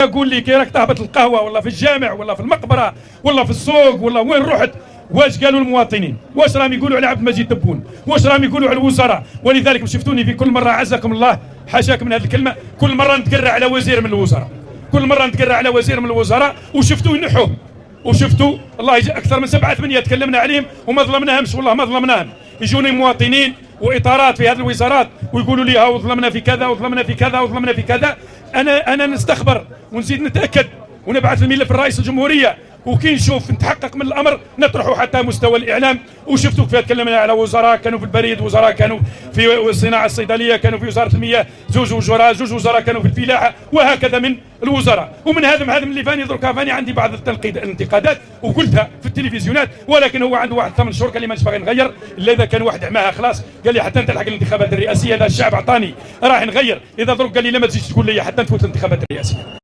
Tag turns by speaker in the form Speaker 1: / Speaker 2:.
Speaker 1: قول لي كي راك تهبط القهوه ولا في الجامع ولا في المقبره ولا في السوق ولا وين رحت، واش قالوا المواطنين؟ واش راهم يقولوا على عبد المجيد تبون؟ واش راهم يقولوا على الوزراء؟ ولذلك شفتوني في كل مره عزكم الله حاشاك من هذه الكلمه، كل مره نتقرع على وزير من الوزراء، كل مره نتقرع على وزير من الوزراء، وشفتوا ينحوه، وشفتوا الله يجي اكثر من 7 8 تكلمنا عليهم وما ظلمناهمش، والله ما ظلمناهم. يجوني مواطنين واطارات في هذه الوزارات ويقولوا لي ها وظلمنا في كذا وظلمنا في كذا وظلمنا في كذا. انا نستخبر ونزيد نتاكد ونبعث الملف لرئيس الجمهوريه، وكي نشوف نتحقق من الامر نطرحه حتى مستوى الاعلام. وشفتوا كيف تكلمنا على وزراء كانوا في البريد، وزراء كانوا في الصناعه الصيدليه، كانوا في وزاره المياه، زوج وزراء كانوا في الفلاحه، وهكذا من الوزراء. ومن هذا اللي فاني دركا فاني عندي بعض الانتقادات وقلتها في التلفزيونات، ولكن هو عنده واحد 8 شهور قال لي مانيش باغي نغير، الا اذا كان واحد عماها خلاص. قال لي حتى انت تلحق الانتخابات الرئاسيه، هذا الشعب عطاني راح نغير. اذا درك قال لي لا ما تجيش تقول لي حتى نفوت الانتخابات الرئاسيه.